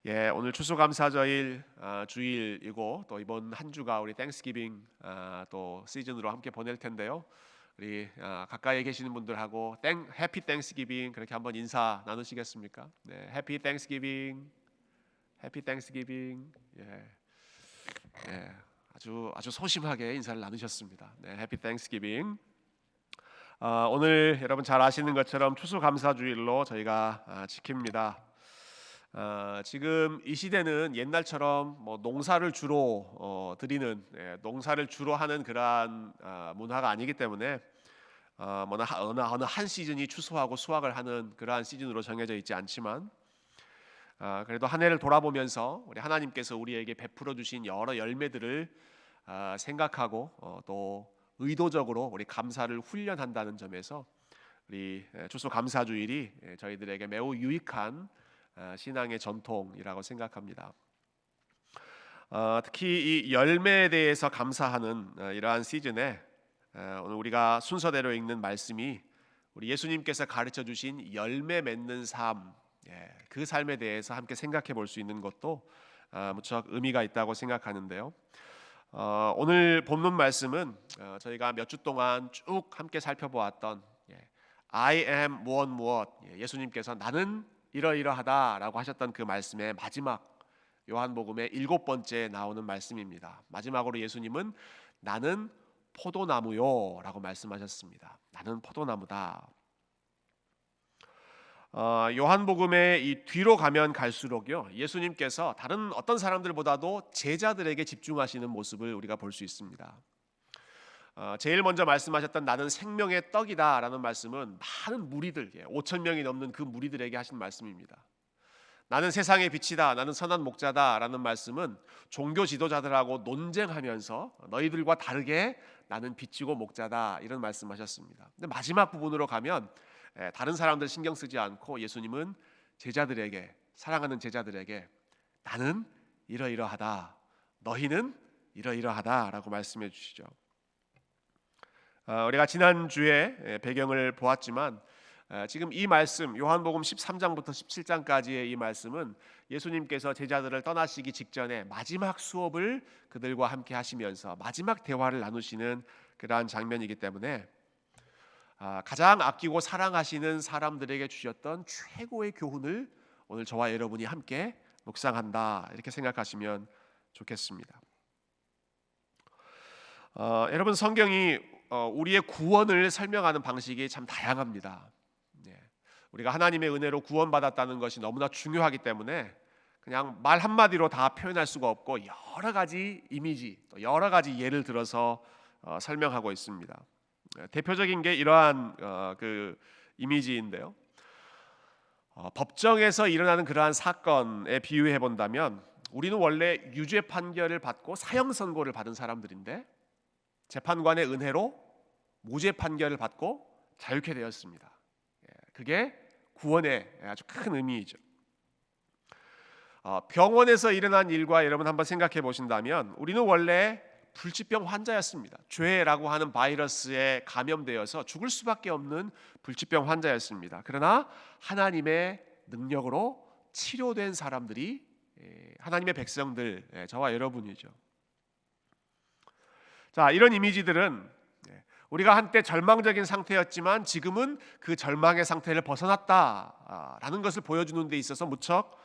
오늘 추수감사절 주일이고 또 이번 한 주가 우리 땡스기빙 또 시즌으로 함께 보낼 텐데요. 우리 가까이에 계시는 분들하고 해피 땡스기빙 그렇게 한번 인사 나누시겠습니까? 네, 해피 땡스기빙, 해피 땡스기빙. 아주 소심하게 인사를 나누셨습니다. 네, 해피 땡스기빙. 오늘 여러분 잘 아시는 것처럼 추수감사주일로 저희가 지킵니다. 지금 이 시대는 옛날처럼 뭐 농사를 주로 드리는 농사를 주로 하는 그러한 문화가 아니기 때문에 어느 한 시즌이 추수하고 수확을 하는 그러한 시즌으로 정해져 있지 않지만 그래도 한 해를 돌아보면서 우리 하나님께서 우리에게 베풀어 주신 여러 열매들을 생각하고 또 의도적으로 우리 감사를 훈련한다는 점에서 우리 추수감사주일이 저희들에게 매우 유익한 신앙의 전통이라고 생각합니다. 특히 이 열매에 대해서 감사하는 이러한 시즌에 오늘 우리가 순서대로 읽는 말씀이 우리 예수님께서 가르쳐 주신 열매 맺는 삶, 그 삶에 대해서 함께 생각해 볼 수 있는 것도 무척 의미가 있다고 생각하는데요. 오늘 본문 말씀은 저희가 몇 주 동안 쭉 함께 살펴보았던 I am 무엇 예수님께서 나는 이러이러하다라고 하셨던 그 말씀의 마지막 요한복음의 7번째 나오는 말씀입니다. 마지막으로 예수님은 나는 포도나무요라고 말씀하셨습니다. 나는 포도나무다. 요한복음의 이 뒤로 가면 갈수록요 예수님께서 다른 어떤 사람들보다도 제자들에게 집중하시는 모습을 우리가 볼 수 있습니다. 제일 먼저 말씀하셨던 나는 생명의 떡이다라는 말씀은 많은 무리들 5천 명이 넘는 그 무리들에게 하신 말씀입니다. 나는 세상의 빛이다, 나는 선한 목자다라는 말씀은 종교 지도자들하고 논쟁하면서 너희들과 다르게 나는 빛이고 목자다 이런 말씀하셨습니다. 근데 마지막 부분으로 가면 다른 사람들 신경 쓰지 않고 예수님은 제자들에게 사랑하는 제자들에게 나는 이러이러하다, 너희는 이러이러하다라고 말씀해 주시죠. 우리가 지난주에 배경을 보았지만 지금 이 말씀 요한복음 13장부터 17장까지의 이 말씀은 예수님께서 제자들을 떠나시기 직전에 마지막 수업을 그들과 함께 하시면서 마지막 대화를 나누시는 그러한 장면이기 때문에 가장 아끼고 사랑하시는 사람들에게 주셨던 최고의 교훈을 오늘 저와 여러분이 함께 묵상한다 이렇게 생각하시면 좋겠습니다. 여러분 성경이 우리의 구원을 설명하는 방식이 참 다양합니다. 우리가 하나님의 은혜로 구원받았다는 것이 너무나 중요하기 때문에 그냥 말 한마디로 다 표현할 수가 없고 여러 가지 이미지, 또 여러 가지 예를 들어서 설명하고 있습니다. 대표적인 게 이러한 그 이미지인데요. 법정에서 일어나는 그러한 사건에 비유해 본다면 우리는 원래 유죄 판결을 받고 사형 선고를 받은 사람들인데 재판관의 은혜로 무죄 판결을 받고 자유케 되었습니다. 그게 구원의 아주 큰 의미이죠. 병원에서 일어난 일과 여러분 한번 생각해 보신다면 우리는 원래 불치병 환자였습니다. 죄라고 하는 바이러스에 감염되어서 죽을 수밖에 없는 불치병 환자였습니다. 그러나 하나님의 능력으로 치료된 사람들이 하나님의 백성들, 저와 여러분이죠. 자, 이런 이미지들은 우리가 한때 절망적인 상태였지만 지금은 그 절망의 상태를 벗어났다라는 것을 보여주는 데 있어서 무척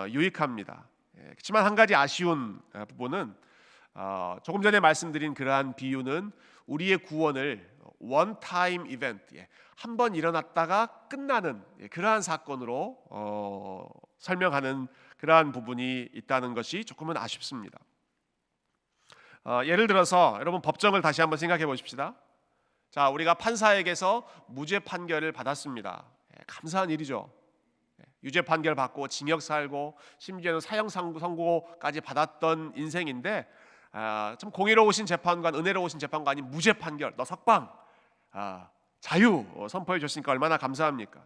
유익합니다. 그렇지만 한 가지 아쉬운 부분은 조금 전에 말씀드린 그러한 비유는 우리의 구원을 원타임 이벤트, 한 번 일어났다가 끝나는 그러한 사건으로 설명하는 그러한 부분이 있다는 것이 조금은 아쉽습니다. 예를 들어서 여러분 법정을 다시 한번 생각해 보십시다. 자, 우리가 판사에게서 무죄 판결을 받았습니다. 감사한 일이죠. 유죄 판결 받고 징역 살고 심지어는 사형 선고까지 받았던 인생인데 좀 공의로우신 재판관, 은혜로우신 재판관이 무죄 판결, 너 석방, 자유 선포해 줬으니까 얼마나 감사합니까?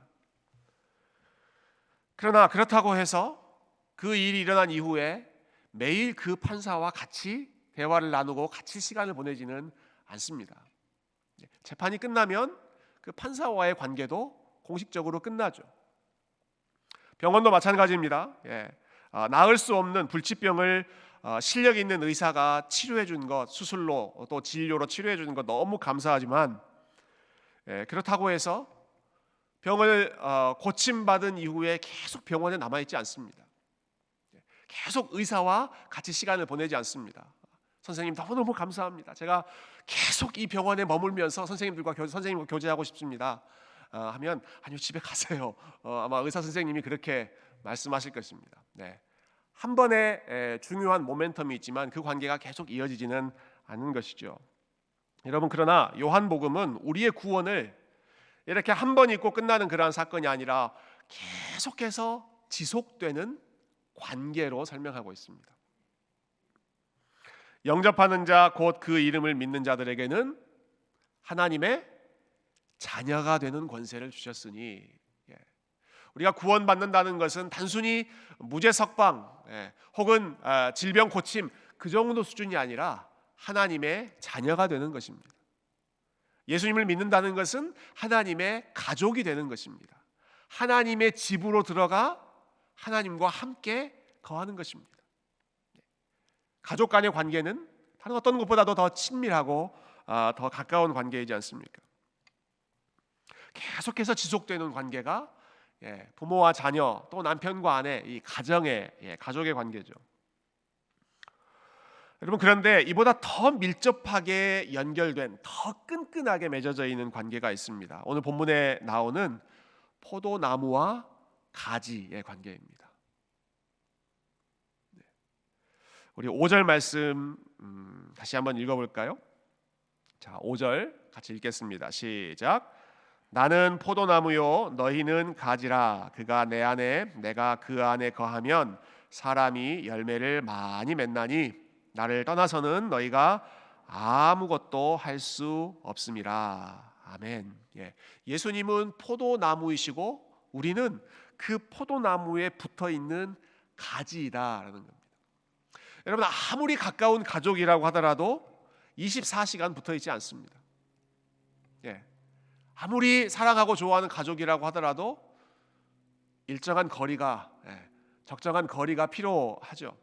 그러나 그렇다고 해서 그 일이 일어난 이후에 매일 그 판사와 같이 대화를 나누고 같이 시간을 보내지는 않습니다. 재판이 끝나면 그 판사와의 관계도 공식적으로 끝나죠. 병원도 마찬가지입니다. 나을 수 없는 불치병을 실력 있는 의사가 치료해 준 것, 수술로 또 진료로 치료해 주는 것 너무 감사하지만, 그렇다고 해서 병을 고침받은 이후에 계속 병원에 남아있지 않습니다. 계속 의사와 같이 시간을 보내지 않습니다. 선생님 너무너무 감사합니다. 제가 계속 이 병원에 머물면서 선생님과 교제하고 싶습니다. 하면 아니요, 집에 가세요. 아마 의사 선생님이 그렇게 말씀하실 것입니다. 네. 한 번의 중요한 모멘텀이 있지만 그 관계가 계속 이어지지는 않는 것이죠. 여러분, 그러나 요한복음은 우리의 구원을 이렇게 한 번 있고 끝나는 그러한 사건이 아니라 계속해서 지속되는 관계로 설명하고 있습니다. 영접하는 자, 곧 그 이름을 믿는 자들에게는 하나님의 자녀가 되는 권세를 주셨으니, 우리가 구원받는다는 것은 단순히 무죄 석방 혹은 질병 고침 그 정도 수준이 아니라 하나님의 자녀가 되는 것입니다. 예수님을 믿는다는 것은 하나님의 가족이 되는 것입니다. 하나님의 집으로 들어가 하나님과 함께 거하는 것입니다. 가족 간의 관계는 다른 어떤 것보다도 더 친밀하고 더 가까운 관계이지 않습니까? 계속해서 지속되는 관계가 부모와 자녀 또 남편과 아내, 이 가정의 가족의 관계죠. 여러분, 그런데 이보다 더 밀접하게 연결된, 더 끈끈하게 맺어져 있는 관계가 있습니다. 오늘 본문에 나오는 포도나무와 가지의 관계입니다. 우리 5절 말씀 다시 한번 읽어볼까요? 자, 5절 같이 읽겠습니다. 시작. 나는 포도나무요 너희는 가지라. 그가 내 안에 내가 그 안에 거하면 사람이 열매를 많이 맺나니 나를 떠나서는 너희가 아무것도 할 수 없음이라. 아멘. 예수님은 포도나무이시고 우리는 그 포도나무에 붙어있는 가지이다라는 겁니다. 여러분, 아무리 가까운 가족이라고 하더라도 24시간 붙어있지 않습니다. 아무리 사랑하고 좋아하는 가족이라고 하더라도 일정한 거리가, 적정한 거리가 필요하죠.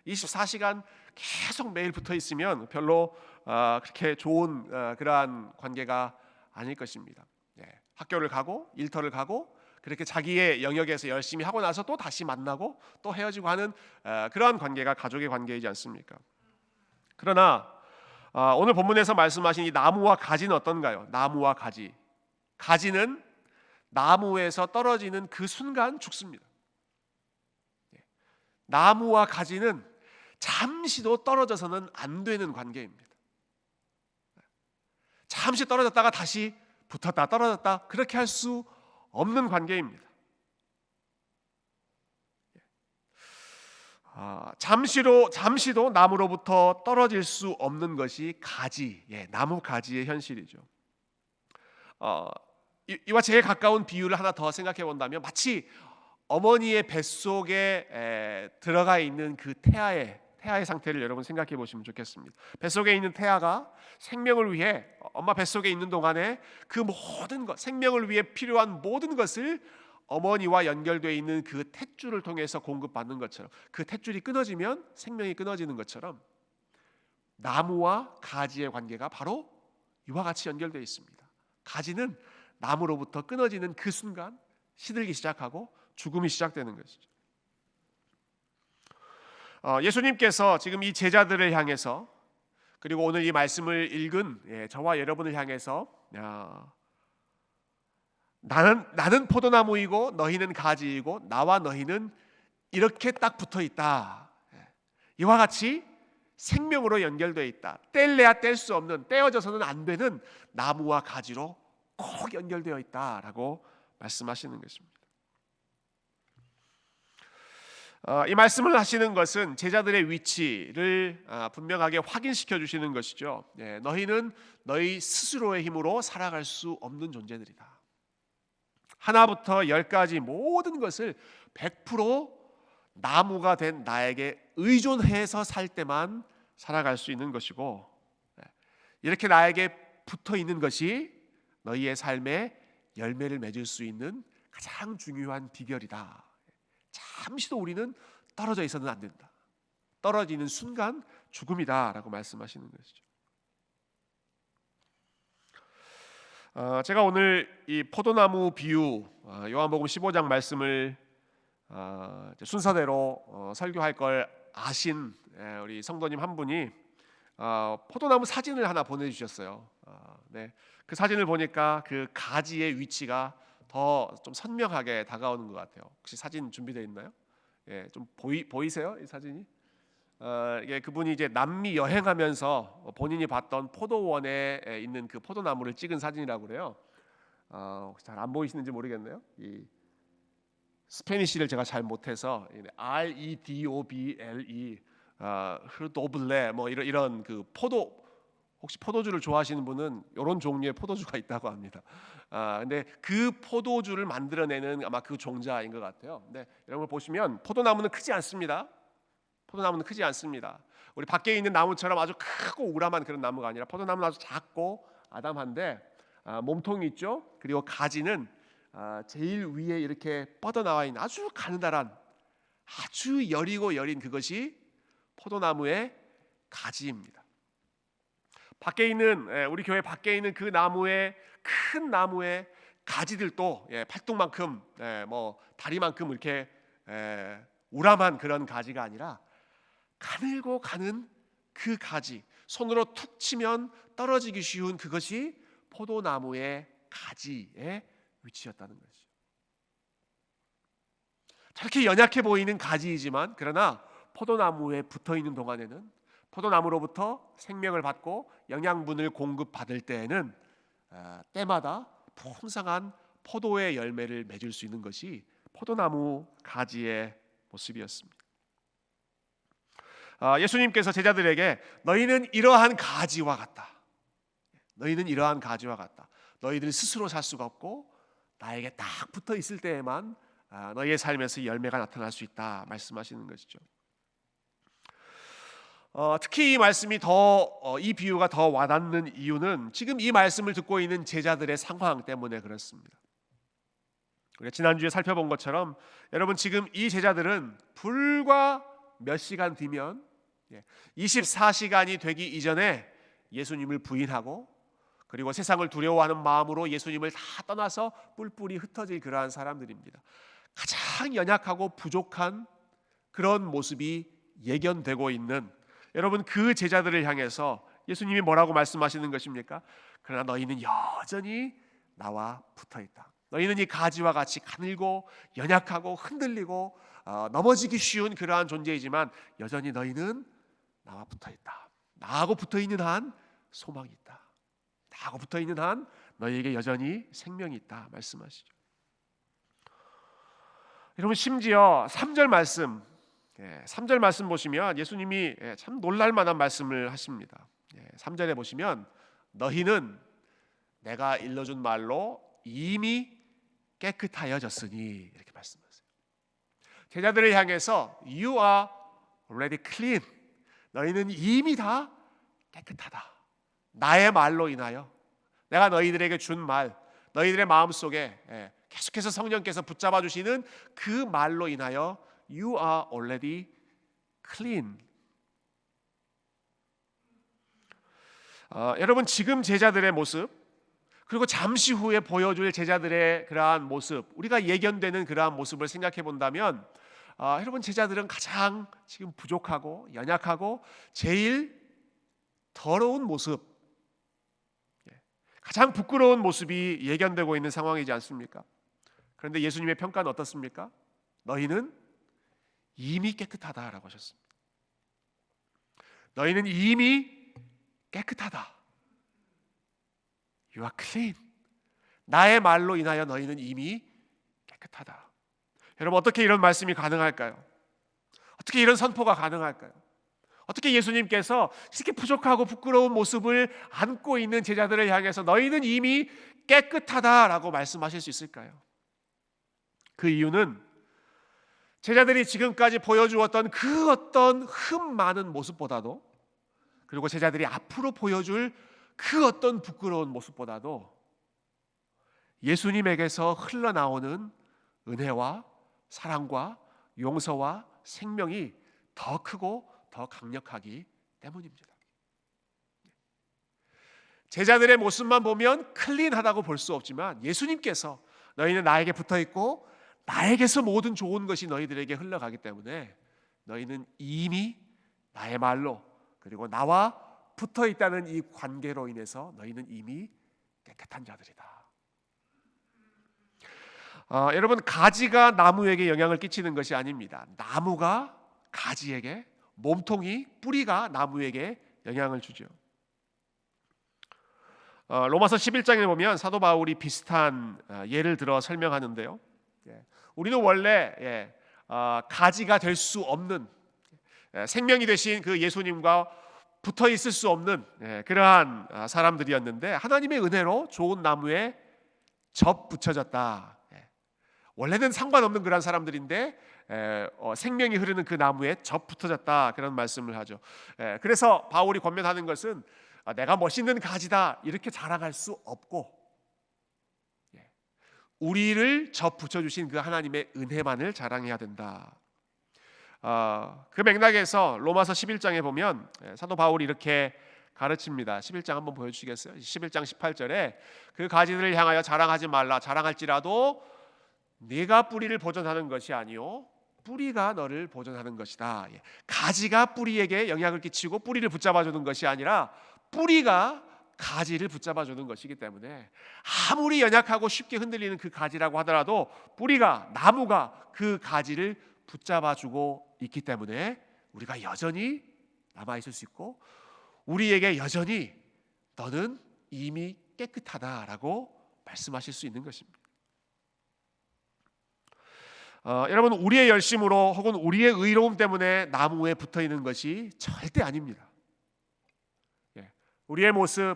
24시간 계속 매일 붙어 있으면 별로 그렇게 좋은 그러한 관계가 아닐 것입니다. 학교를 가고 일터를 가고 그렇게 자기의 영역에서 열심히 하고 나서 또 다시 만나고 또 헤어지고 하는 그러한 관계가 가족의 관계이지 않습니까? 그러나 오늘 본문에서 말씀하신 이 나무와 가지는 어떤가요? 나무와 가지. 가지는 나무에서 떨어지는 그 순간 죽습니다. 나무와 가지는 잠시도 떨어져서는 안 되는 관계입니다. 잠시 떨어졌다가 다시 붙었다 떨어졌다 그렇게 할 수 없는 관계입니다. 잠시도 나무로부터 떨어질 수 없는 것이 가지, 나무 가지의 현실이죠. 이와 제일 가까운 비유를 하나 더 생각해 본다면 마치 어머니의 뱃속에 들어가 있는 그 태아의 상태를 여러분 생각해 보시면 좋겠습니다. 뱃속에 있는 태아가 생명을 위해 엄마 뱃속에 있는 동안에 그 모든 것, 생명을 위해 필요한 모든 것을 어머니와 연결되어 있는 그 탯줄을 통해서 공급받는 것처럼, 그 탯줄이 끊어지면 생명이 끊어지는 것처럼 나무와 가지의 관계가 바로 이와 같이 연결되어 있습니다. 가지는 나무로부터 끊어지는 그 순간 시들기 시작하고 죽음이 시작되는 것이죠. 예수님께서 지금 이 제자들을 향해서, 그리고 오늘 이 말씀을 읽은 저와 여러분을 향해서 나는 포도나무이고 너희는 가지이고 나와 너희는 이렇게 딱 붙어 있다. 이와 같이 생명으로 연결되어 있다. 뗄래야 뗄 수 없는, 떼어져서는 안 되는 나무와 가지로 꼭 연결되어 있다라고 말씀하시는 것입니다. 이 말씀을 하시는 것은 제자들의 위치를 분명하게 확인시켜 주시는 것이죠. 너희는 너희 스스로의 힘으로 살아갈 수 없는 존재들이다. 하나부터 10까지 모든 것을 100% 나무가 된 나에게 의존해서 살 때만 살아갈 수 있는 것이고, 이렇게 나에게 붙어 있는 것이 너희의 삶에 열매를 맺을 수 있는 가장 중요한 비결이다. 잠시도 우리는 떨어져 있어는 안 된다. 떨어지는 순간 죽음이다라고 말씀하시는 것이죠. 제가 오늘 이 포도나무 비유 요한복음 15장 말씀을 순서대로 설교할 걸 아신 우리 성도님 한 분이 포도나무 사진을 하나 보내주셨어요. 네, 그 사진을 보니까 그 가지의 위치가 더 좀 선명하게 다가오는 것 같아요. 혹시 사진 준비되어 있나요? 예, 좀 보이세요? 이 사진이? 이게 그분이 이제 남미 여행하면서 본인이 봤던 포도원에 있는 그 포도나무를 찍은 사진이라고 그래요. 잘 안 보이시는지 모르겠네요. 이 스페니쉬를 제가 잘 못해서 REDOBLE 흐르도블레 뭐 이런 그 포도, 혹시 포도주를 좋아하시는 분은 이런 종류의 포도주가 있다고 합니다. 근데 그 포도주를 만들어내는 아마 그 종자인 것 같아요. 근데 여러분 보시면 포도나무는 크지 않습니다. 포도나무는 크지 않습니다. 우리 밖에 있는 나무처럼 아주 크고 우람한 그런 나무가 아니라 포도나무는 아주 작고 아담한데 몸통이 있죠. 그리고 가지는 제일 위에 이렇게 뻗어나와 있는 아주 가느다란, 아주 여리고 여린 그것이 포도나무의 가지입니다. 밖에 있는 우리 교회 밖에 있는 그 나무의 큰 나무의 가지들도 팔뚝만큼 뭐 다리만큼 이렇게 우람한 그런 가지가 아니라 가늘고 가는 그 가지, 손으로 툭 치면 떨어지기 쉬운 그것이 포도나무의 가지의 위치였다는 것이죠. 저렇게 연약해 보이는 가지이지만 그러나 포도나무에 붙어 있는 동안에는, 포도나무로부터 생명을 받고 영양분을 공급받을 때에는 때마다 풍성한 포도의 열매를 맺을 수 있는 것이 포도나무 가지의 모습이었습니다. 예수님께서 제자들에게 너희는 이러한 가지와 같다. 너희는 이러한 가지와 같다. 너희들 스스로 살 수가 없고 나에게 딱 붙어 있을 때에만 너희의 삶에서 열매가 나타날 수 있다 말씀하시는 것이죠. 특히 이 말씀이 이 비유가 더 와닿는 이유는 지금 이 말씀을 듣고 있는 제자들의 상황 때문에 그렇습니다. 우리가 지난주에 살펴본 것처럼 여러분 지금 이 제자들은 불과 몇 시간 뒤면 24시간이 되기 이전에 예수님을 부인하고 그리고 세상을 두려워하는 마음으로 예수님을 다 떠나서 뿔뿔이 흩어질 그러한 사람들입니다. 가장 연약하고 부족한 그런 모습이 예견되고 있는 여러분 그 제자들을 향해서 예수님이 뭐라고 말씀하시는 것입니까? 그러나 너희는 여전히 나와 붙어있다. 너희는 이 가지와 같이 가늘고 연약하고 흔들리고 넘어지기 쉬운 그러한 존재이지만 여전히 너희는 나와 붙어있다. 나하고 붙어있는 한 소망이 있다. 나하고 붙어있는 한 너희에게 여전히 생명이 있다 말씀하시죠. 여러분 심지어 3절 말씀 3절 말씀 보시면 예수님이 참 놀랄만한 말씀을 하십니다. 3절에 보시면 너희는 내가 일러준 말로 이미 깨끗하여졌으니 이렇게 말씀하세요. 제자들을 향해서 You are already clean. 너희는 이미 다 깨끗하다. 나의 말로 인하여 내가 너희들에게 준 말, 너희들의 마음속에 계속해서 성령께서 붙잡아 주시는 그 말로 인하여 You are already clean. 여러분 지금 제자들의 모습 그리고 잠시 후에 보여줄 제자들의 그러한 모습, 우리가 예견되는 그러한 모습을 생각해 본다면 여러분 제자들은 가장 지금 부족하고 연약하고 제일 더러운 모습, 가장 부끄러운 모습이 예견되고 있는 상황이지 않습니까? 그런데 예수님의 평가는 어떻습니까? 너희는 이미 깨끗하다라고 하셨습니다. 너희는 이미 깨끗하다. You are clean. 나의 말로 인하여 너희는 이미 깨끗하다. 여러분 어떻게 이런 말씀이 가능할까요? 어떻게 이런 선포가 가능할까요? 어떻게 예수님께서 이렇게 부족하고 부끄러운 모습을 안고 있는 제자들을 향해서 너희는 이미 깨끗하다라고 말씀하실 수 있을까요? 그 이유는 제자들이 지금까지 보여주었던 그 어떤 흠 많은 모습보다도 그리고 제자들이 앞으로 보여줄 그 어떤 부끄러운 모습보다도 예수님에게서 흘러나오는 은혜와 사랑과 용서와 생명이 더 크고 더 강력하기 때문입니다. 제자들의 모습만 보면 클린하다고 볼 수 없지만 예수님께서 너희는 나에게 붙어있고 나에게서 모든 좋은 것이 너희들에게 흘러가기 때문에 너희는 이미 나의 말로 그리고 나와 붙어있다는 이 관계로 인해서 너희는 이미 깨끗한 자들이다. 여러분, 가지가 나무에게 영향을 끼치는 것이 아닙니다. 나무가 가지에게, 몸통이, 뿌리가 나무에게 영향을 주죠. 로마서 11장에 보면 사도 바울이 비슷한 예를 들어 설명하는데요. 우리는 원래 가지가 될 수 없는, 생명이 되신 그 예수님과 붙어 있을 수 없는 그러한 사람들이었는데 하나님의 은혜로 좋은 나무에 접 붙여졌다. 원래는 상관없는 그런 사람들인데 생명이 흐르는 그 나무에 접 붙어졌다, 그런 말씀을 하죠. 그래서 바울이 권면하는 것은 내가 멋있는 가지다 이렇게 자랑할 수 없고 우리를 접 붙여주신 그 하나님의 은혜만을 자랑해야 된다. 그 맥락에서 로마서 11장에 보면 사도 바울이 이렇게 가르칩니다. 11장 한번 보여주시겠어요? 11장 18절에 그 가지들을 향하여 자랑하지 말라. 자랑할지라도 네가 뿌리를 보존하는 것이 아니요 뿌리가 너를 보존하는 것이다. 가지가 뿌리에게 영향을 끼치고 뿌리를 붙잡아주는 것이 아니라 뿌리가 가지를 붙잡아주는 것이기 때문에 아무리 연약하고 쉽게 흔들리는 그 가지라고 하더라도 뿌리가, 나무가 그 가지를 붙잡아주고 있기 때문에 우리가 여전히 남아있을 수 있고 우리에게 여전히 너는 이미 깨끗하다라고 말씀하실 수 있는 것입니다. 여러분, 우리의 열심으로 혹은 우리의 의로움 때문에 나무에 붙어있는 것이 절대 아닙니다. 우리의 모습,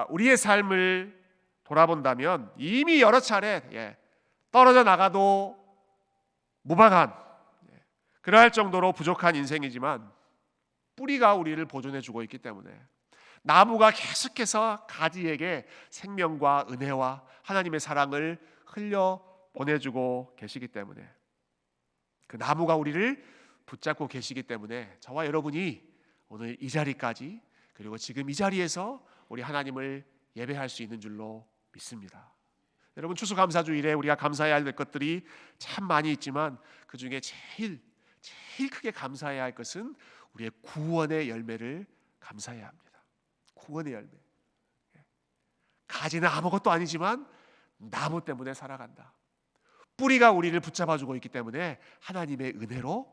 우리의 삶을 돌아본다면 이미 여러 차례 떨어져 나가도 무방한 그러할 정도로 부족한 인생이지만 뿌리가 우리를 보존해주고 있기 때문에 나무가 계속해서 가지에게 생명과 은혜와 하나님의 사랑을 흘려 보내주고 계시기 때문에 그 나무가 우리를 붙잡고 계시기 때문에 저와 여러분이 오늘 이 자리까지 그리고 지금 이 자리에서 우리 하나님을 예배할 수 있는 줄로 믿습니다. 여러분, 추수감사주일에 우리가 감사해야 할 것들이 참 많이 있지만 그 중에 제일 크게 감사해야 할 것은 우리의 구원의 열매를 감사해야 합니다. 구원의 열매. 가지는 아무것도 아니지만 나무 때문에 살아간다. 뿌리가 우리를 붙잡아주고 있기 때문에 하나님의 은혜로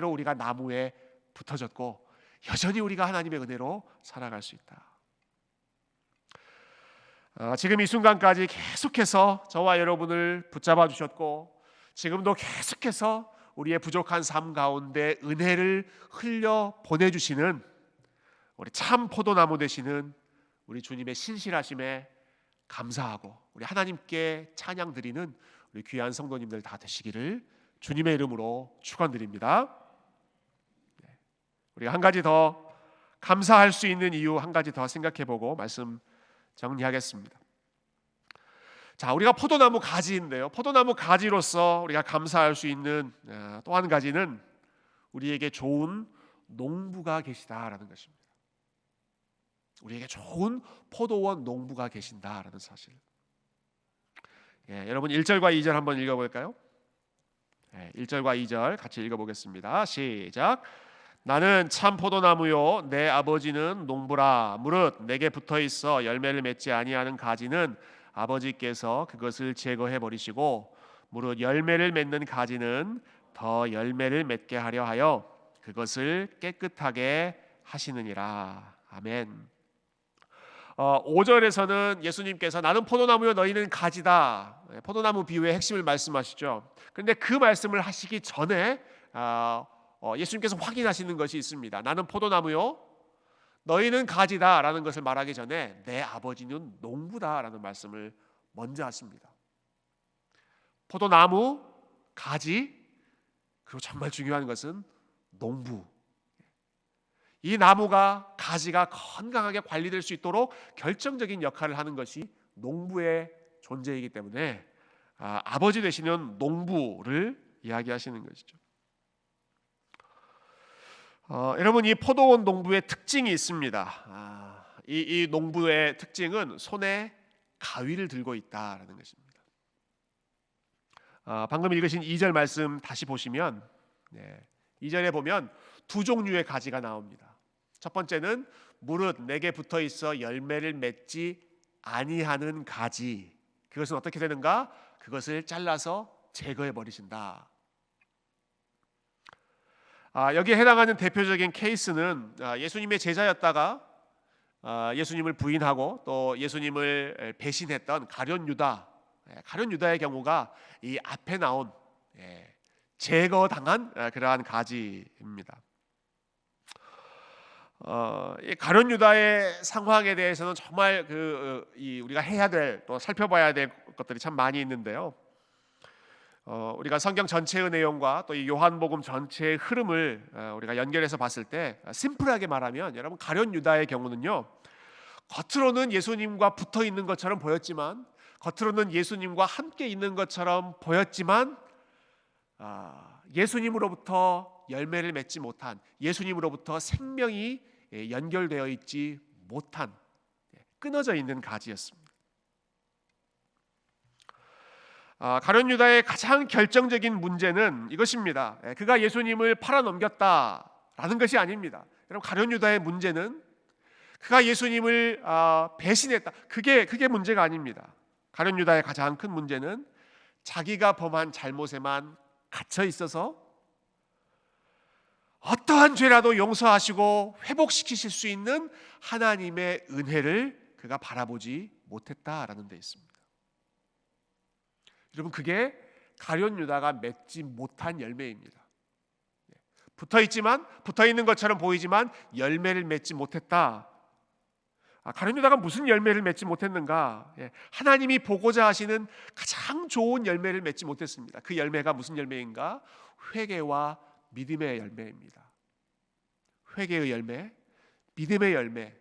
우리가 나무에 붙어졌고 여전히 우리가 하나님의 은혜로 살아갈 수 있다. 지금 이 순간까지 계속해서 저와 여러분을 붙잡아 주셨고 지금도 계속해서 우리의 부족한 삶 가운데 은혜를 흘려 보내주시는 우리 참 포도나무 되시는 우리 주님의 신실하심에 감사하고 우리 하나님께 찬양 드리는 우리 귀한 성도님들 다 되시기를 주님의 이름으로 축원드립니다. 우리가 한 가지 더 감사할 수 있는 이유 한 가지 더 생각해보고 말씀 정리하겠습니다. 자, 우리가 포도나무 가지인데요. 포도나무 가지로서 우리가 감사할 수 있는 또 한 가지는 우리에게 좋은 농부가 계시다라는 것입니다. 우리에게 좋은 포도원 농부가 계신다라는 사실. 여러분 1절과 2절 한번 읽어볼까요? 1절과 2절 같이 읽어보겠습니다. 시작. 나는 참 포도나무요 내 아버지는 농부라. 무릇 내게 붙어있어 열매를 맺지 아니하는 가지는 아버지께서 그것을 제거해 버리시고 무릇 열매를 맺는 가지는 더 열매를 맺게 하려 하여 그것을 깨끗하게 하시느니라. 아멘. 5절에서는 예수님께서 나는 포도나무요 너희는 가지다. 포도나무 비유의 핵심을 말씀하시죠. 그런데 그 말씀을 하시기 전에 예수님께서 확인하시는 것이 있습니다. 나는 포도나무요 너희는 가지다라는 것을 말하기 전에 내 아버지는 농부다라는 말씀을 먼저 하십니다. 포도나무, 가지, 그리고 정말 중요한 것은 농부. 이 나무가, 가지가 건강하게 관리될 수 있도록 결정적인 역할을 하는 것이 농부의 존재이기 때문에 아버지 되시는 농부를 이야기하시는 것이죠. 여러분, 이 포도원 농부의 특징이 있습니다. 이 농부의 특징은 손에 가위를 들고 있다라는 것입니다. 방금 읽으신 2절 말씀 다시 보시면 2절에 보면 두 종류의 가지가 나옵니다. 첫 번째는 무릇 내게 붙어 있어 열매를 맺지 아니하는 가지. 그것은 어떻게 되는가? 그것을 잘라서 제거해 버리신다. 여기에 해당하는 대표적인 케이스는 예수님의 제자였다가 예수님을 부인하고 또 예수님을 배신했던 가룟 유다의 경우가 이 앞에 나온 제거당한 그러한 가지입니다. 이 가룟 유다의 상황에 대해서는 정말 우리가 해야 될, 또 살펴봐야 될 것들이 참 많이 있는데요. 우리가 성경 전체의 내용과 또 이 요한복음 전체의 흐름을 우리가 연결해서 봤을 때 심플하게 말하면, 여러분, 가룟 유다의 경우는요, 겉으로는 예수님과 붙어 있는 것처럼 보였지만, 겉으로는 예수님과 함께 있는 것처럼 보였지만, 예수님으로부터 열매를 맺지 못한, 예수님으로부터 생명이 연결되어 있지 못한, 끊어져 있는 가지였습니다. 가룟 유다의 가장 결정적인 문제는 이것입니다. 그가 예수님을 팔아넘겼다라는 것이 아닙니다. 여러분, 가룟 유다의 문제는 그가 예수님을 배신했다, 그게 문제가 아닙니다. 가룟 유다의 가장 큰 문제는 자기가 범한 잘못에만 갇혀 있어서 어떠한 죄라도 용서하시고 회복시키실 수 있는 하나님의 은혜를 그가 바라보지 못했다라는 데 있습니다. 여러분, 그게 가룟 유다가 맺지 못한 열매입니다. 붙어 있는 것처럼 보이지만 열매를 맺지 못했다. 가룟 유다가 무슨 열매를 맺지 못했는가? 하나님이 보고자 하시는 가장 좋은 열매를 맺지 못했습니다. 그 열매가 무슨 열매인가? 회개와 믿음의 열매입니다. 회개의 열매, 믿음의 열매.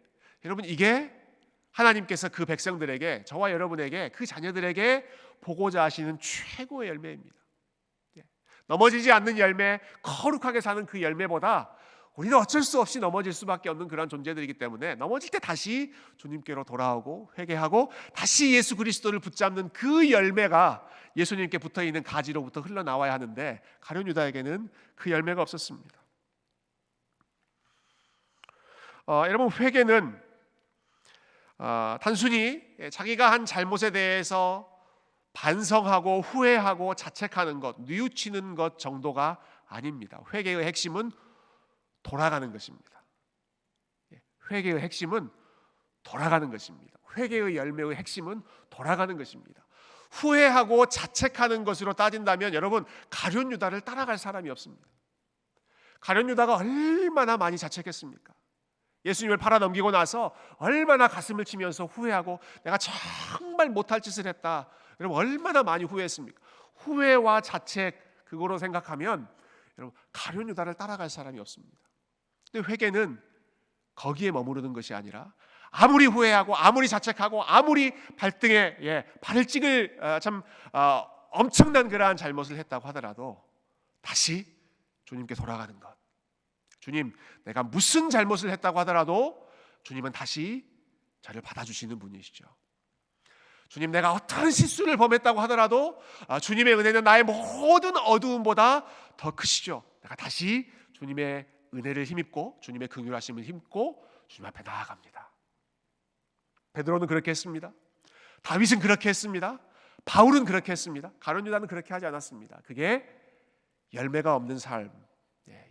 여러분, 이게 하나님께서 그 백성들에게, 저와 여러분에게, 그 자녀들에게 보고자 하시는 최고의 열매입니다. 넘어지지 않는 열매, 거룩하게 사는 그 열매보다 우리는 어쩔 수 없이 넘어질 수밖에 없는 그런 존재들이기 때문에, 넘어질 때 다시 주님께로 돌아오고 회개하고 다시 예수 그리스도를 붙잡는 그 열매가 예수님께 붙어있는 가지로부터 흘러나와야 하는데, 가룟 유다에게는 그 열매가 없었습니다. 여러분, 회개는 단순히 자기가 한 잘못에 대해서 반성하고 후회하고 자책하는 것, 뉘우치는 것 정도가 아닙니다. 회개의 핵심은 돌아가는 것입니다. 회개의 핵심은 돌아가는 것입니다. 회개의 열매의 핵심은 돌아가는 것입니다. 후회하고 자책하는 것으로 따진다면, 여러분, 가룟 유다를 따라갈 사람이 없습니다. 가룟 유다가 얼마나 많이 자책했습니까? 예수님을 팔아넘기고 나서 얼마나 가슴을 치면서 후회하고 내가 정말 못할 짓을 했다, 여러분, 얼마나 많이 후회했습니까? 후회와 자책, 그거로 생각하면 여러분, 가룟 유다를 따라갈 사람이 없습니다. 근데 회개는 거기에 머무르는 것이 아니라, 아무리 후회하고 아무리 자책하고 아무리 발등에 발을 찍을 엄청난 그러한 잘못을 했다고 하더라도 다시 주님께 돌아가는 것. 주님, 내가 무슨 잘못을 했다고 하더라도 주님은 다시 저를 받아주시는 분이시죠. 주님, 내가 어떠한 실수를 범했다고 하더라도 주님의 은혜는 나의 모든 어두움보다 더 크시죠. 내가 다시 주님의 은혜를 힘입고 주님의 긍휼하심을 힘입고 주님 앞에 나아갑니다. 베드로는 그렇게 했습니다. 다윗은 그렇게 했습니다. 바울은 그렇게 했습니다. 가룟 유다는 그렇게 하지 않았습니다. 그게 열매가 없는 삶,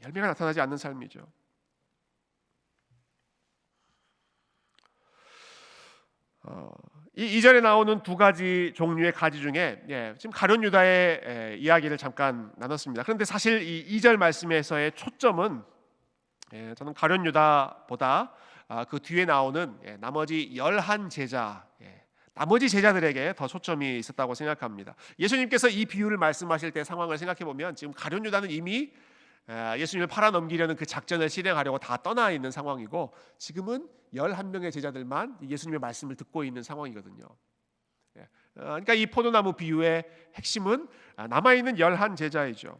열매가 나타나지 않는 삶이죠. 이 2절에 나오는 두 가지 종류의 가지 중에 지금 가룟 유다의 이야기를 잠깐 나눴습니다. 그런데 사실 이 2절 말씀에서의 초점은 저는 가룟 유다보다 그 뒤에 나오는 나머지 11제자, 나머지 제자들에게 더 초점이 있었다고 생각합니다. 예수님께서 이 비유를 말씀하실 때 상황을 생각해 보면, 지금 가룟 유다는 이미 예수님을 팔아넘기려는 그 작전을 실행하려고 다 떠나 있는 상황이고, 지금은 11명의 제자들만 예수님의 말씀을 듣고 있는 상황이거든요. 그러니까 이 포도나무 비유의 핵심은 남아있는 11 제자이죠.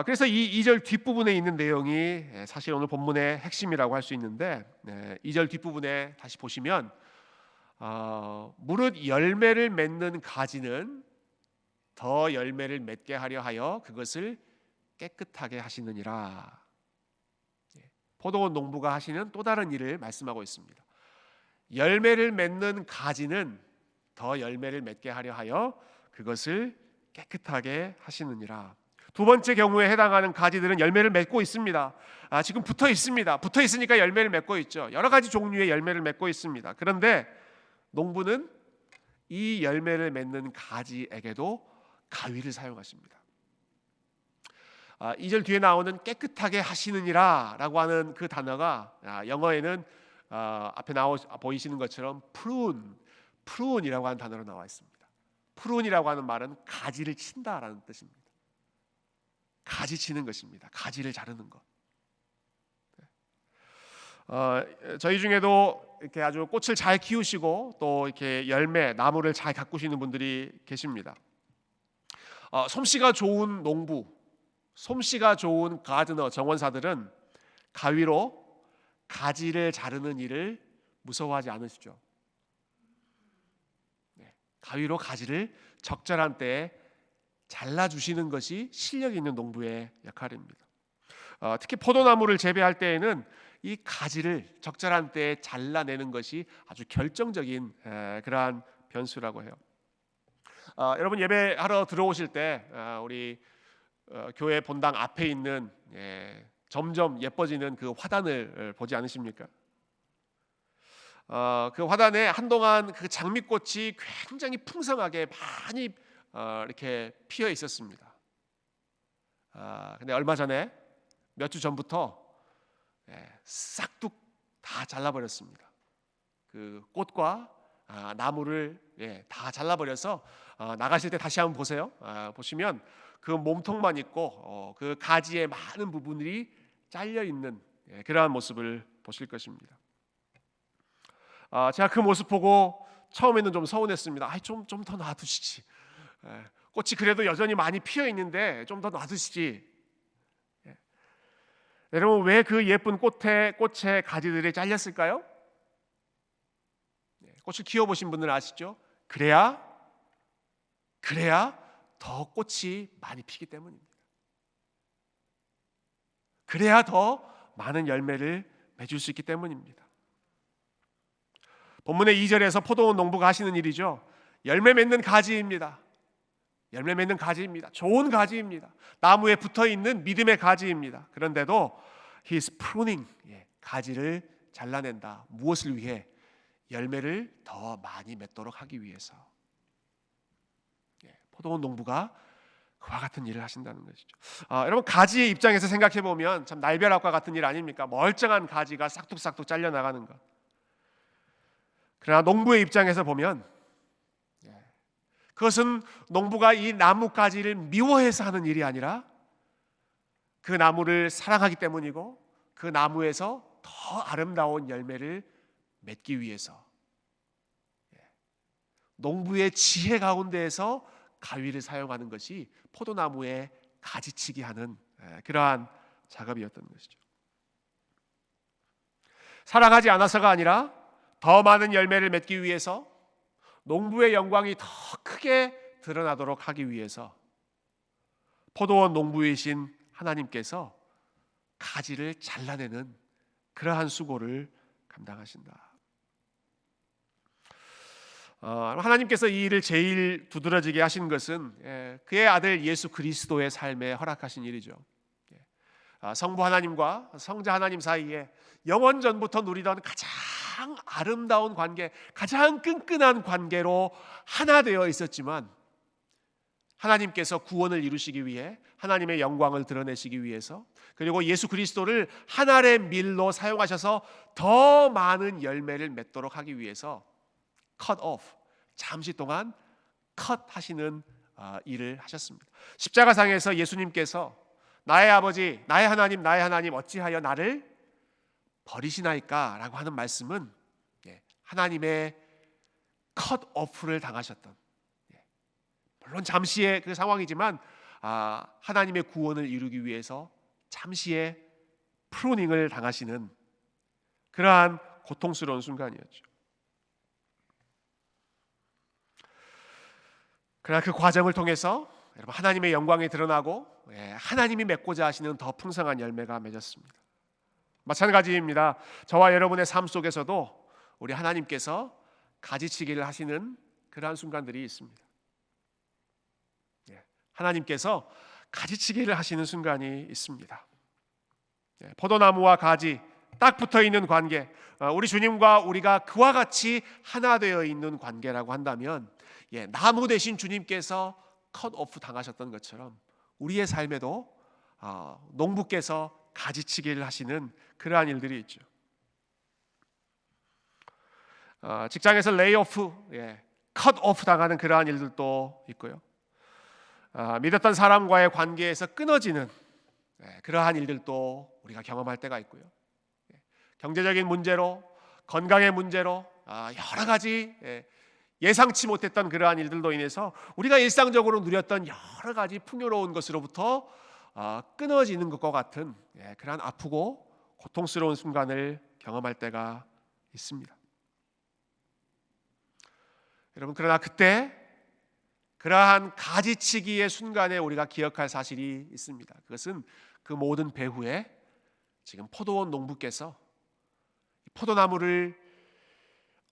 그래서 이 2절 뒷부분에 있는 내용이 사실 오늘 본문의 핵심이라고 할 수 있는데, 2절 뒷부분에 다시 보시면 무릇 열매를 맺는 가지는 더 열매를 맺게 하려 하여 그것을 깨끗하게 하시느니라. 포도원 농부가 하시는 또 다른 일을 말씀하고 있습니다. 열매를 맺는 가지는 더 열매를 맺게 하려 하여 그것을 깨끗하게 하시느니라. 두 번째 경우에 해당하는 가지들은 열매를 맺고 있습니다. 지금 붙어 있습니다. 붙어 있으니까 열매를 맺고 있죠. 여러 가지 종류의 열매를 맺고 있습니다. 그런데 농부는 이 열매를 맺는 가지에게도 가위를 사용하십니다. 2절 뒤에 나오는 깨끗하게 하시느니라 라고 하는 그 단어가 영어에는 앞에 보이시는 것처럼 prun이라고 하는 단어로 나와 있습니다. prun이라고 하는 말은 가지를 친다라는 뜻입니다. 가지 치는 것입니다. 가지를 자르는 것. 저희 중에도 이렇게 아주 꽃을 잘 키우시고 또 이렇게 열매, 나무를 잘 가꾸시는 분들이 계십니다. 솜씨가 좋은 농부, 솜씨가 좋은 가드너, 정원사들은 가위로 가지를 자르는 일을 무서워하지 않으시죠. 가위로 가지를 적절한 때에 잘라주시는 것이 실력 있는 농부의 역할입니다. 특히 포도나무를 재배할 때에는 이 가지를 적절한 때에 잘라내는 것이 아주 결정적인 그러한 변수라고 해요. 여러분 예배하러 들어오실 때 우리 교회 본당 앞에 있는 점점 예뻐지는 그 화단을 보지 않으십니까? 그 화단에 한동안 그 장미꽃이 굉장히 풍성하게 많이 이렇게 피어 있었습니다. 근데 얼마 전에 몇 주 전부터 싹둑 다 잘라버렸습니다. 그 꽃과 나무를 다 잘라버려서 나가실 때 다시 한번 보세요. 보시면 그 몸통만 있고 그 가지의 많은 부분들이 잘려 있는 그러한 모습을 보실 것입니다. 제가 그 모습 보고 처음에는 좀 서운했습니다. 좀 더 놔두시지. 꽃이 그래도 여전히 많이 피어 있는데 좀 더 놔두시지. 여러분 왜 그 예쁜 꽃의 가지들이 잘렸을까요? 꽃을 키워보신 분들은 아시죠? 그래야 더 꽃이 많이 피기 때문입니다. 그래야 더 많은 열매를 맺을 수 있기 때문입니다. 본문의 2절에서 포도원 농부가 하시는 일이죠. 열매 맺는 가지입니다. 열매 맺는 가지입니다. 좋은 가지입니다. 나무에 붙어있는 믿음의 가지입니다. 그런데도 He is pruning, 가지를 잘라낸다. 무엇을 위해? 열매를 더 많이 맺도록 하기 위해서. 포도원 농부가 그와 같은 일을 하신다는 것이죠. 여러분 가지의 입장에서 생각해 보면 참 날벼락과 같은 일 아닙니까? 멀쩡한 가지가 싹둑싹둑 잘려 나가는 것. 그러나 농부의 입장에서 보면 그것은 농부가 이 나뭇가지를 미워해서 하는 일이 아니라 그 나무를 사랑하기 때문이고 그 나무에서 더 아름다운 열매를 맺기 위해서 농부의 지혜 가운데에서 가위를 사용하는 것이 포도나무에 가지치기 하는 그러한 작업이었던 것이죠. 사랑하지 않아서가 아니라 더 많은 열매를 맺기 위해서 농부의 영광이 더 크게 드러나도록 하기 위해서 포도원 농부이신 하나님께서 가지를 잘라내는 그러한 수고를 감당하신다. 하나님께서 이 일을 제일 두드러지게 하신 것은 그의 아들 예수 그리스도의 삶에 허락하신 일이죠. 성부 하나님과 성자 하나님 사이에 영원 전부터 누리던 가장 아름다운 관계, 가장 끈끈한 관계로 하나 되어 있었지만 하나님께서 구원을 이루시기 위해 하나님의 영광을 드러내시기 위해서 그리고 예수 그리스도를 하늘의 밀로 사용하셔서 더 많은 열매를 맺도록 하기 위해서 cut off, 잠시 동안 cut 하시는 일을 하셨습니다. 십자가상에서 예수님께서 나의 아버지, 나의 하나님 어찌하여 나를 버리시나이까? 라고 하는 말씀은 하나님의 컷 오프를 당하셨던, 물론 잠시의 그 상황이지만 하나님의 구원을 이루기 위해서 잠시의 프로닝을 당하시는 그러한 고통스러운 순간이었죠. 그러나 그 과정을 통해서 여러분 하나님의 영광이 드러나고 하나님이 맺고자 하시는 더 풍성한 열매가 맺었습니다. 마찬가지입니다. 저와 여러분의 삶 속에서도 우리 하나님께서 가지치기를 하시는 그러한 순간들이 있습니다. 하나님께서 가지치기를 하시는 순간이 있습니다. 포도나무와 가지 딱 붙어있는 관계, 우리 주님과 우리가 그와 같이 하나 되어 있는 관계라고 한다면 나무 대신 주님께서 컷 오프 당하셨던 것처럼 우리의 삶에도 농부께서 가지치기를 하시는 그러한 일들이 있죠. 직장에서 레이오프, 컷 오프 당하는 그러한 일들도 있고요. 믿었던 사람과의 관계에서 끊어지는 그러한 일들도 우리가 경험할 때가 있고요. 경제적인 문제로, 건강의 문제로 여러 가지 예상치 못했던 그러한 일들로 인해서 우리가 일상적으로 누렸던 여러 가지 풍요로운 것으로부터 끊어지는 것과 같은 그러한 아프고 고통스러운 순간을 경험할 때가 있습니다. 여러분, 그러나 그때 그러한 가지치기의 순간에 우리가 기억할 사실이 있습니다. 그것은 그 모든 배후에 지금 포도원 농부께서 포도나무를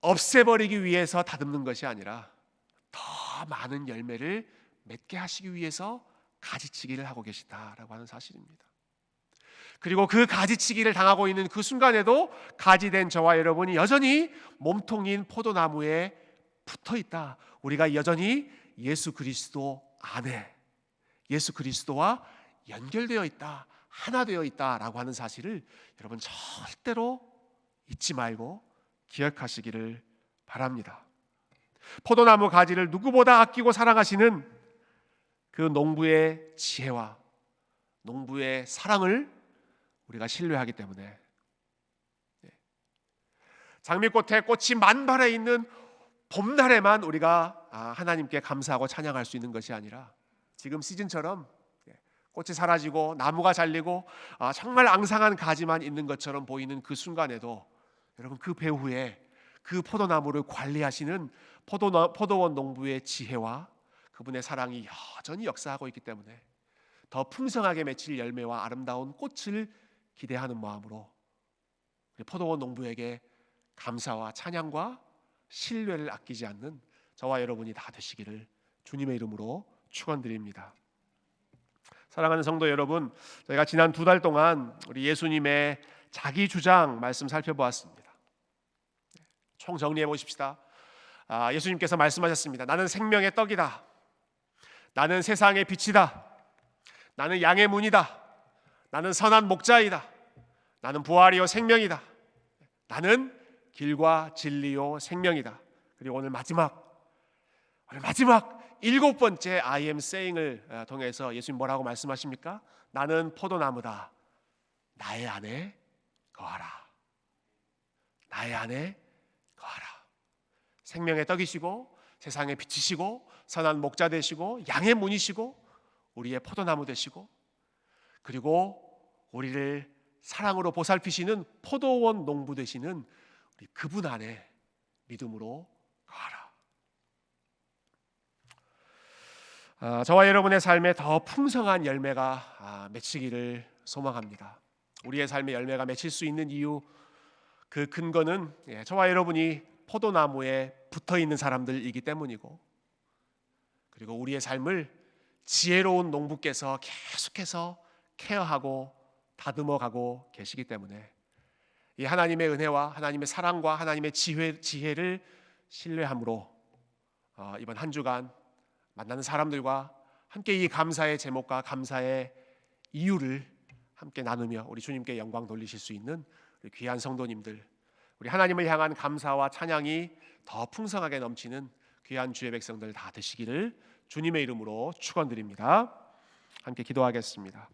없애버리기 위해서 다듬는 것이 아니라 더 많은 열매를 맺게 하시기 위해서 가지치기를 하고 계시다라고 하는 사실입니다. 그리고 그 가지치기를 당하고 있는 그 순간에도 가지된 저와 여러분이 여전히 몸통인 포도나무에 붙어있다. 우리가 여전히 예수 그리스도 안에 예수 그리스도와 연결되어 있다, 하나 되어 있다라고 하는 사실을 여러분 절대로 잊지 말고 기억하시기를 바랍니다. 포도나무 가지를 누구보다 아끼고 사랑하시는 그 농부의 지혜와 농부의 사랑을 우리가 신뢰하기 때문에 장미꽃에 꽃이 만발해 있는 봄날에만 우리가 하나님께 감사하고 찬양할 수 있는 것이 아니라 지금 시즌처럼 꽃이 사라지고 나무가 잘리고 정말 앙상한 가지만 있는 것처럼 보이는 그 순간에도 여러분 그 배후에 그 포도나무를 관리하시는 포도원 농부의 지혜와 그분의 사랑이 여전히 역사하고 있기 때문에 더 풍성하게 맺힐 열매와 아름다운 꽃을 기대하는 마음으로 포도원 농부에게 감사와 찬양과 신뢰를 아끼지 않는 저와 여러분이 다 되시기를 주님의 이름으로 축원드립니다. 사랑하는 성도 여러분, 저희가 지난 2달 동안 우리 예수님의 자기 주장 말씀 살펴보았습니다. 총 정리해 보십시다. 예수님께서 말씀하셨습니다. 나는 생명의 떡이다. 나는 세상의 빛이다. 나는 양의 문이다. 나는 선한 목자이다. 나는 부활이요 생명이다. 나는 길과 진리요 생명이다. 그리고 오늘 마지막 7번째 I am saying을 통해서 예수님 뭐라고 말씀하십니까? 나는 포도나무다. 나의 안에 거하라. 나의 안에 거하라. 생명의 떡이시고 세상의 빛이시고 선한 목자 되시고 양의 문이시고 우리의 포도나무 되시고 그리고 우리를 사랑으로 보살피시는 포도원 농부 되시는 우리 그분 안에 믿음으로 거하라. 저와 여러분의 삶에 더 풍성한 열매가 맺히기를 소망합니다. 우리의 삶의 열매가 맺힐 수 있는 이유, 그 근거는 저와 여러분이 포도나무에 붙어있는 사람들이기 때문이고 그리고 우리의 삶을 지혜로운 농부께서 계속해서 케어하고 다듬어가고 계시기 때문에 이 하나님의 은혜와 하나님의 사랑과 하나님의 지혜를 신뢰함으로 이번 한 주간 만나는 사람들과 함께 이 감사의 제목과 감사의 이유를 함께 나누며 우리 주님께 영광 돌리실 수 있는 우리 귀한 성도님들, 우리 하나님을 향한 감사와 찬양이 더 풍성하게 넘치는 귀한 주의 백성들 다 되시기를 주님의 이름으로 축원드립니다. 함께 기도하겠습니다.